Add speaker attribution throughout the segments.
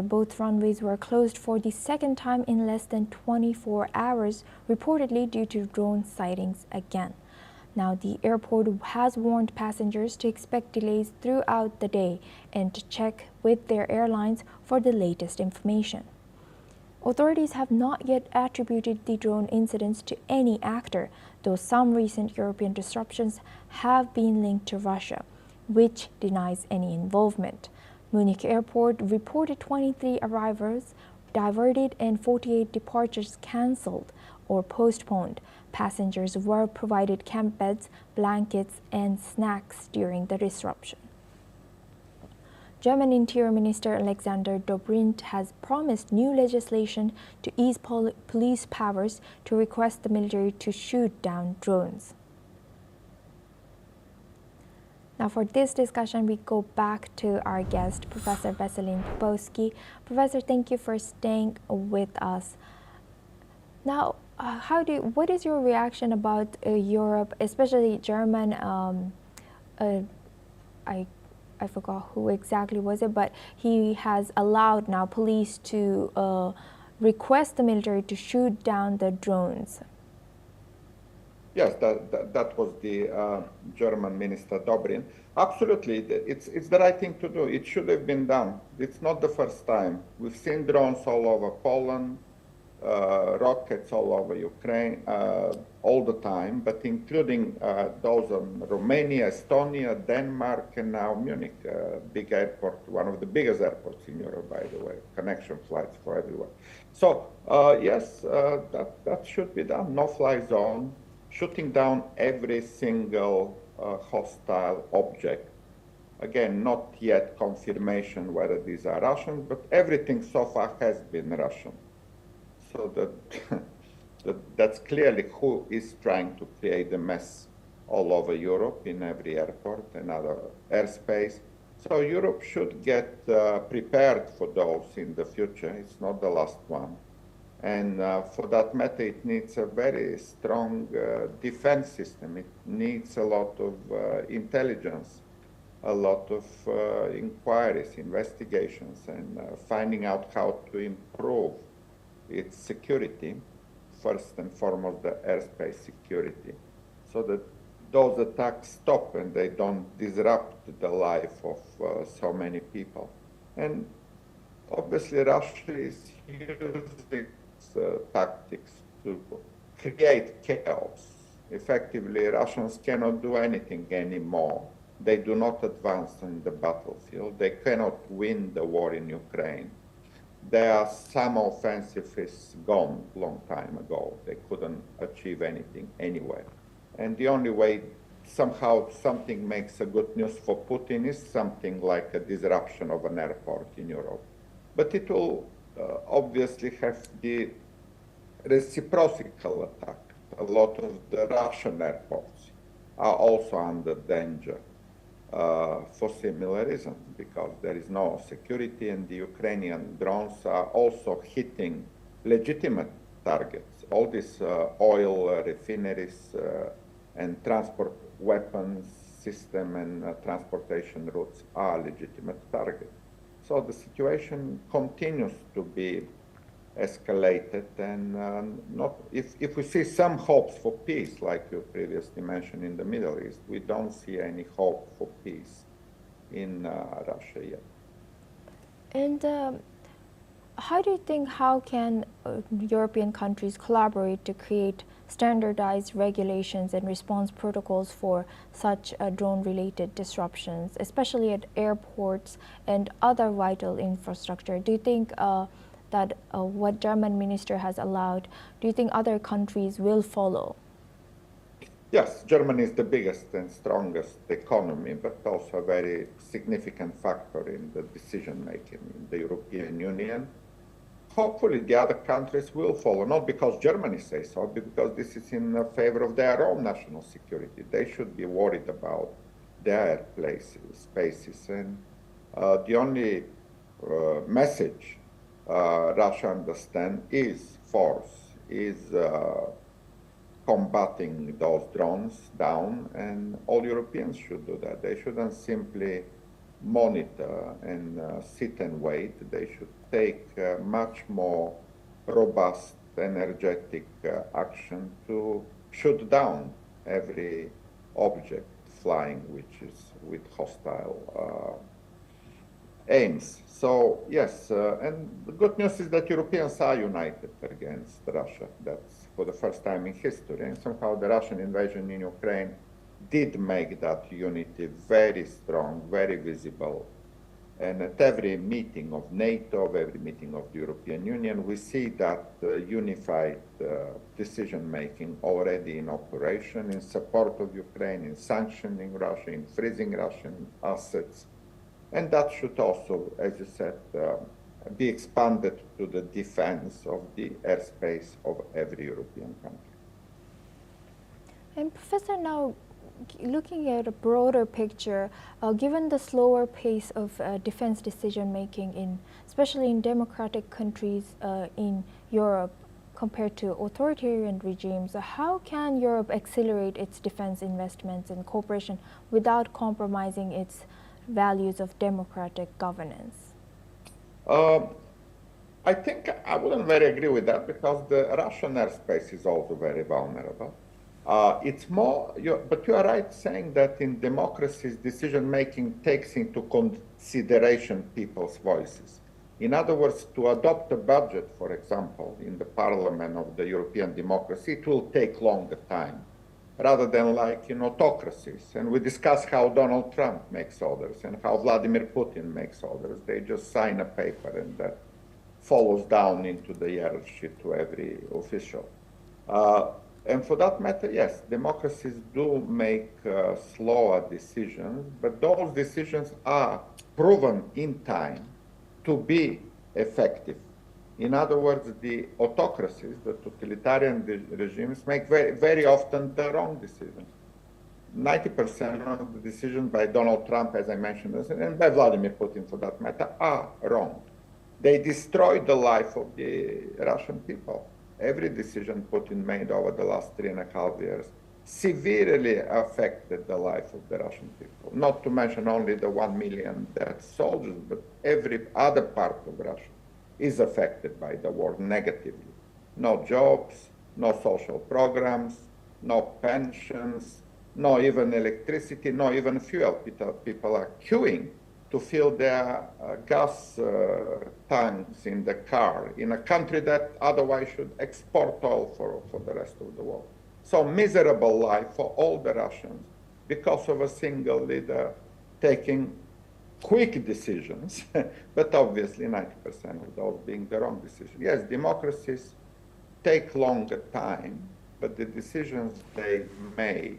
Speaker 1: Both runways were closed for the second time in less than 24 hours, reportedly due to drone sightings again. Now, the airport has warned passengers to expect delays throughout the day and to check with their airlines for the latest information. Authorities have not yet attributed the drone incidents to any actor, though some recent European disruptions have been linked to Russia, which denies any involvement. Munich Airport reported 23 arrivals diverted and 48 departures cancelled or postponed. Passengers were provided camp beds, blankets, and snacks during the disruption. German Interior Minister Alexander Dobrindt has promised new legislation to ease police powers to request the military to shoot down drones. Now, for this discussion, we go back to our guest, Professor Veselin Popowski. Professor, thank you for staying with us. Now, what is your reaction about Europe, especially German? I forgot who exactly was it, but he has allowed now police to request the military to shoot down the drones.
Speaker 2: Yes, that was the German Minister Dobrin. Absolutely, it's the right thing to do. It should have been done. It's not the first time. We've seen drones all over Poland, rockets all over Ukraine, all the time, but including those in Romania, Estonia, Denmark, and now Munich, big airport, one of the biggest airports in Europe, by the way, connection flights for everyone. So yes, that should be done. No-fly zone, shooting down every single hostile object. Again, not yet confirmation whether these are Russians, but everything so far has been Russian. So that's clearly who is trying to create a mess all over Europe in every airport and other airspace. So Europe should get prepared for those in the future. It's not the last one. And for that matter, it needs a very strong defense system. It needs a lot of intelligence, a lot of inquiries, investigations, and finding out how to improve its security, first and foremost the airspace security, so that those attacks stop and they don't disrupt the life of so many people. And obviously Russia is using tactics to create chaos. Effectively, Russians cannot do anything anymore. They do not advance in the battlefield. They cannot win the war in Ukraine. Their summer offensive is gone long time ago. They couldn't achieve anything anyway. And the only way somehow something makes a good news for Putin is something like a disruption of an airport in Europe. But it will obviously have the reciprocal attack. A lot of the Russian airports are also under danger for similar reasons, because there is no security, and the Ukrainian drones are also hitting legitimate targets. All these oil refineries and transport weapons system and transportation routes are legitimate targets. So the situation continues to be escalated, and if we see some hopes for peace, like you previously mentioned in the Middle East, we don't see any hope for peace in Russia yet.
Speaker 1: And how do you think, how can European countries collaborate to create standardized regulations and response protocols for such drone-related disruptions, especially at airports and other vital infrastructure? Do you think that what German minister has allowed, do you think other countries will follow?
Speaker 2: Yes, Germany is the biggest and strongest economy, but also a very significant factor in the decision-making in the European Union. Hopefully the other countries will follow, not because Germany says so, but because this is in favor of their own national security. They should be worried about their spaces. And the only message Russia understands is force, is combating those drones down, and all Europeans should do that. They shouldn't simply monitor and sit and wait. They should take much more robust, energetic action to shoot down every object flying which is with hostile aims. So yes, and the good news is that Europeans are united against Russia. That's for the first time in history. And somehow the Russian invasion in Ukraine did make that unity very strong, very visible. And at every meeting of NATO, every meeting of the European Union, we see that unified decision-making already in operation in support of Ukraine, in sanctioning Russia, in freezing Russian assets. And that should also, as you said, be expanded to the defense of the airspace of every European country.
Speaker 1: And Professor, now looking at a broader picture, given the slower pace of defense decision-making, especially in democratic countries in Europe, compared to authoritarian regimes, how can Europe accelerate its defense investments and cooperation without compromising its values of democratic governance?
Speaker 2: I think I wouldn't very agree with that because the Russian airspace is also very vulnerable. It's more, but you are right saying that in democracies, decision-making takes into consideration people's voices. In other words, to adopt a budget, for example, in the parliament of the European democracy, it will take longer time, rather than like in autocracies. And we discuss how Donald Trump makes orders and how Vladimir Putin makes orders. They just sign a paper and that follows down into the hierarchy to every official. And for that matter, yes, democracies do make slower decisions, but those decisions are proven in time to be effective. In other words, the autocracies, the totalitarian regimes, make very, very often the wrong decisions. 90% of the decisions by Donald Trump, as I mentioned, and by Vladimir Putin for that matter, are wrong. They destroyed the life of the Russian people. Every decision Putin made over the last 3.5 years severely affected the life of the Russian people. Not to mention only the 1 million dead soldiers, but every other part of Russia is affected by the war negatively. No jobs, no social programs, no pensions, no even electricity, no even fuel. People are queuing to fill their gas tanks in the car in a country that otherwise should export oil for the rest of the world. So miserable life for all the Russians because of a single leader taking quick decisions, but obviously 90% of those being the wrong decisions. Yes, democracies take longer time, but the decisions they make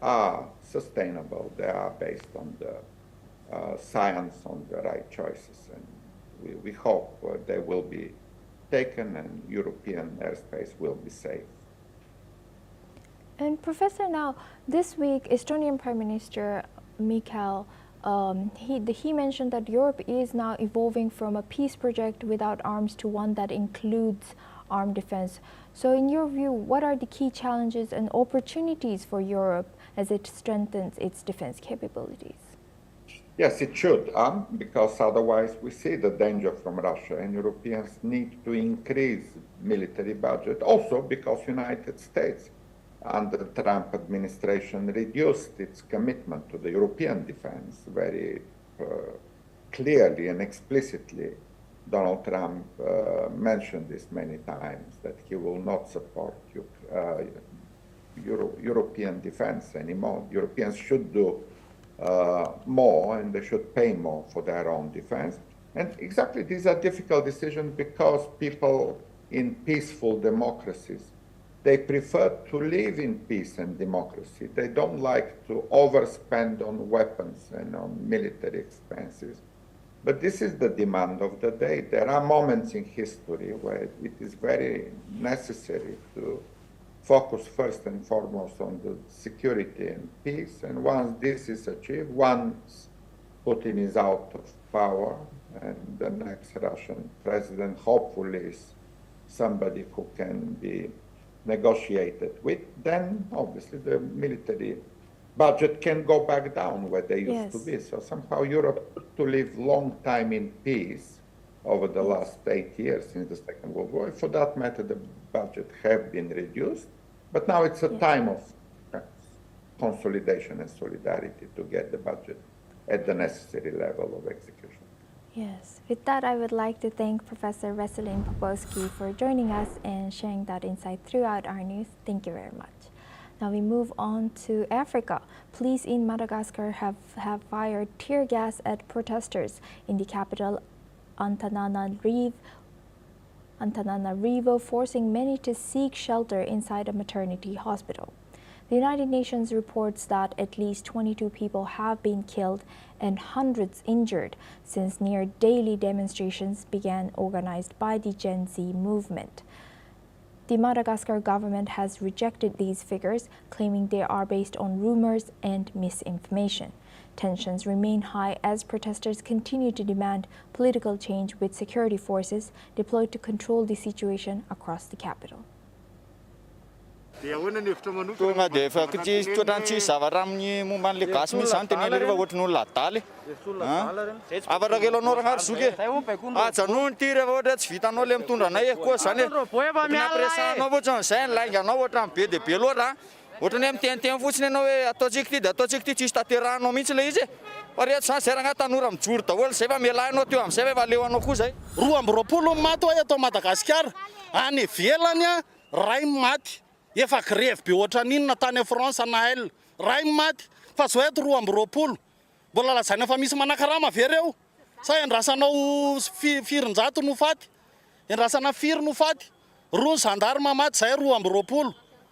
Speaker 2: are sustainable. They are based on the science, on the right choices, and we hope they will be taken and European airspace will be safe.
Speaker 1: And Professor, now this week, Estonian Prime Minister Michal, he mentioned that Europe is now evolving from a peace project without arms to one that includes armed defense. So in your view, what are the key challenges and opportunities for Europe as it strengthens its defense capabilities?
Speaker 2: Yes, it should, because otherwise we see the danger from Russia, and Europeans need to increase military budget. Also because United States, under the Trump administration, reduced its commitment to the European defense very clearly and explicitly. Donald Trump mentioned this many times, that he will not support European defense anymore. Europeans should do more, and they should pay more for their own defense. And exactly, these are difficult decisions because people in peaceful democracies, they prefer to live in peace and democracy. They don't like to overspend on weapons and on military expenses. But this is the demand of the day. There are moments in history where it is very necessary to focus first and foremost on the security and peace. And once this is achieved, once Putin is out of power and the next Russian president hopefully is somebody who can be negotiated with, then obviously the military budget can go back down where they used to
Speaker 1: Yes.
Speaker 2: be. So somehow Europe to live long time in peace over the last 8 years since the Second World War. For that matter, the budget have been reduced, but now it's a time of consolidation and solidarity to get the budget at the necessary level of execution.
Speaker 1: Yes. With that, I would like to thank Professor Veselin Popovsky for joining us and sharing that insight throughout our news. Thank you very much. Now we move on to Africa. Police in Madagascar have fired tear gas at protesters in the capital Antananarivo, forcing many to seek shelter inside a maternity hospital. The United Nations reports that at least 22 people have been killed and hundreds injured since near daily demonstrations began organized by the Gen Z movement. The Madagascar government has rejected these figures, claiming they are based on rumors and misinformation. Tensions remain high as protesters continue to demand political change with security forces deployed to control the situation across the capital.
Speaker 3: Tonga dia efa tsy zavatra amin'ny momba an'le gasy mihitsy zany teny rehefa ohatran'olona adaly afatra kely anao ragnary zoky ajanony ty rehefa ohatra tsy vitanao le mitondra anay koa zany presanao fotsiny zay lainganao ohatra be dia be loatra ohatrany miteniteny fotsiny ianao hoe ataontsika ty dia ataontsika ty tsisy tanterahanao mihitsy le izy fa rehetra zany zay raha tanora mijoro daholo zay fa mialahinao teo amin'izay fa efa aleoanao koa zay
Speaker 4: 20 maty eto Madagasikara any ivelany ray maty efa grève be ohatran'inona tany France na elle ray maty fa zao eto 20 mbola lazaina fa misy manakarama ve reo sa endrasanao firinjato no faty endrasana firy no faty roa gendarme maty zay 20